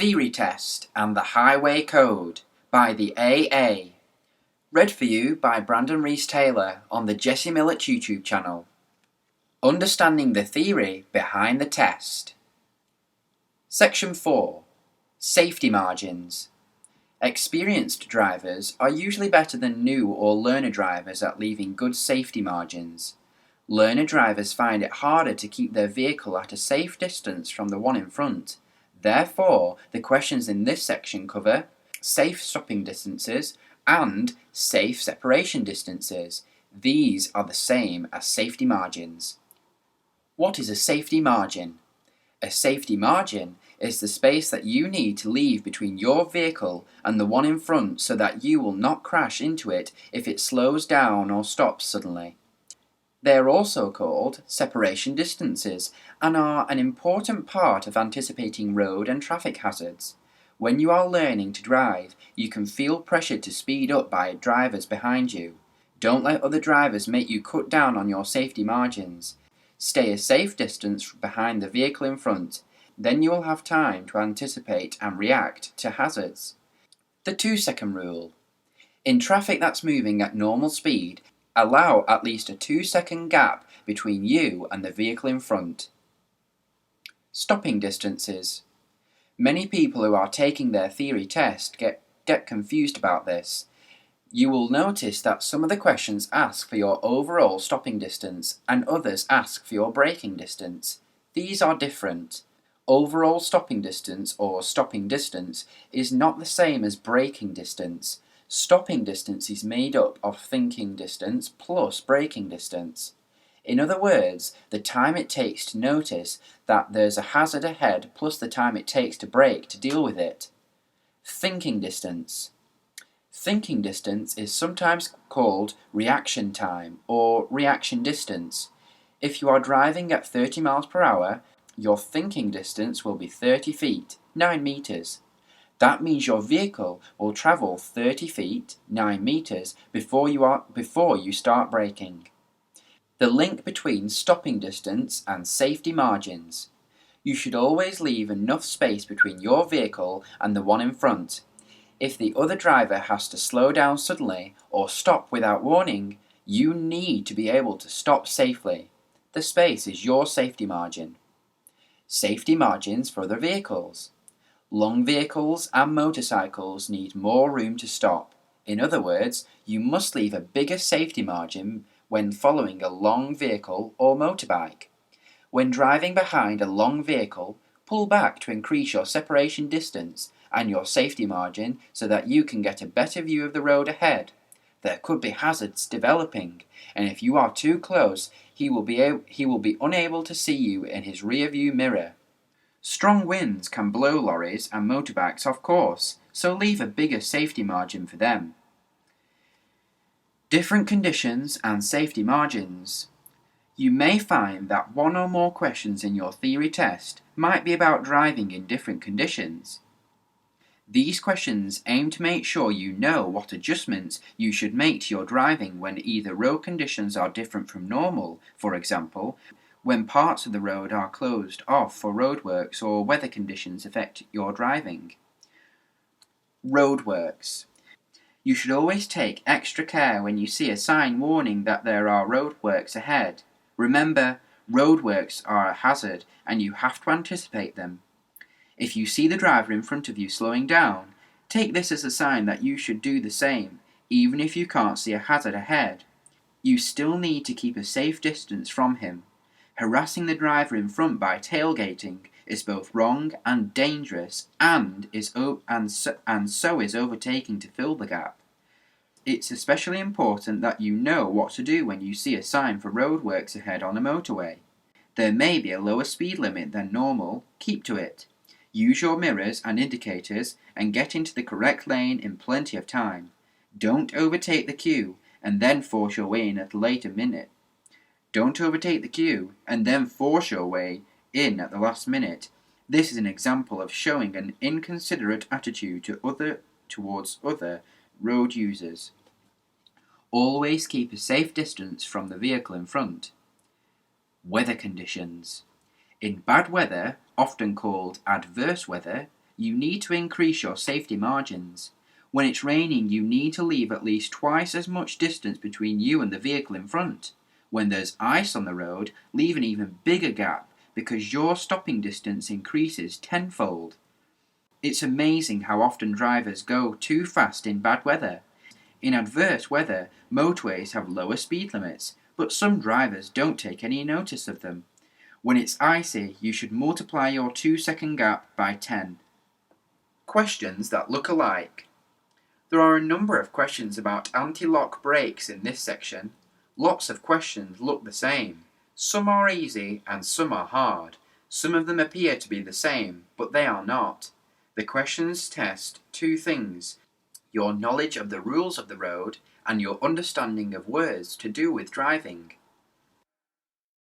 Theory Test and the Highway Code by the AA. Read for you by Brandon Rees-Taylor on the Jesse Millette YouTube channel. Understanding the theory behind the test. Section 4. Safety margins. Experienced drivers are usually better than new or learner drivers at leaving good safety margins. Learner drivers find it harder to keep their vehicle at a safe distance from the one in front. Therefore, the questions in this section cover safe stopping distances and safe separation distances. These are the same as safety margins. What is a safety margin? A safety margin is the space that you need to leave between your vehicle and the one in front so that you will not crash into it if it slows down or stops suddenly. They are also called separation distances and are an important part of anticipating road and traffic hazards. When you are learning to drive, you can feel pressured to speed up by drivers behind you. Don't let other drivers make you cut down on your safety margins. Stay a safe distance behind the vehicle in front, then you will have time to anticipate and react to hazards. The 2-second rule. In traffic that's moving at normal speed, allow at least a 2-second gap between you and the vehicle in front. Stopping distances. Many people who are taking their theory test get confused about this. You will notice that some of the questions ask for your overall stopping distance and others ask for your braking distance. These are different. Overall stopping distance or stopping distance is not the same as braking distance. Stopping distance is made up of thinking distance plus braking distance. In other words, the time it takes to notice that there's a hazard ahead plus the time it takes to brake to deal with it. Thinking distance. Thinking distance is sometimes called reaction time or reaction distance. If you are driving at 30 miles per hour, your thinking distance will be 30 feet, 9 meters. That means your vehicle will travel 30 feet, 9 meters, before you start braking. The link between stopping distance and safety margins. You should always leave enough space between your vehicle and the one in front. If the other driver has to slow down suddenly or stop without warning, you need to be able to stop safely. The space is your safety margin. Safety margins for other vehicles. Long vehicles and motorcycles need more room to stop. In other words, you must leave a bigger safety margin when following a long vehicle or motorbike. When driving behind a long vehicle, pull back to increase your separation distance and your safety margin so that you can get a better view of the road ahead. There could be hazards developing, and if you are too close, he will be unable to see you in his rear view mirror. Strong winds can blow lorries and motorbikes off course, so leave a bigger safety margin for them. Different conditions and safety margins. You may find that one or more questions in your theory test might be about driving in different conditions. These questions aim to make sure you know what adjustments you should make to your driving when either road conditions are different from normal, for example, when parts of the road are closed off for roadworks or weather conditions affect your driving. Roadworks. You should always take extra care when you see a sign warning that there are roadworks ahead. Remember, roadworks are a hazard and you have to anticipate them. If you see the driver in front of you slowing down, take this as a sign that you should do the same, even if you can't see a hazard ahead. You still need to keep a safe distance from him. Harassing the driver in front by tailgating is both wrong and dangerous and so is overtaking to fill the gap. It's especially important that you know what to do when you see a sign for roadworks ahead on a motorway. There may be a lower speed limit than normal, keep to it. Use your mirrors and indicators and get into the correct lane in plenty of time. Don't overtake the queue and then force your way in at a later minute. Don't overtake the queue and then force your way in at the last minute. This is an example of showing an inconsiderate attitude towards other road users. Always keep a safe distance from the vehicle in front. Weather conditions. In bad weather, often called adverse weather, You need to increase your safety margins. When it's raining, you need to leave at least twice as much distance between you and the vehicle in front. When there's ice on the road, leave an even bigger gap because your stopping distance increases tenfold. It's amazing how often drivers go too fast in bad weather. In adverse weather, motorways have lower speed limits, but some drivers don't take any notice of them. When it's icy, you should multiply your 2-second gap by 10. Questions that look alike. There are a number of questions about anti-lock brakes in this section. Lots of questions look the same. Some are easy and some are hard. Some of them appear to be the same, but they are not. The questions test two things: your knowledge of the rules of the road and your understanding of words to do with driving.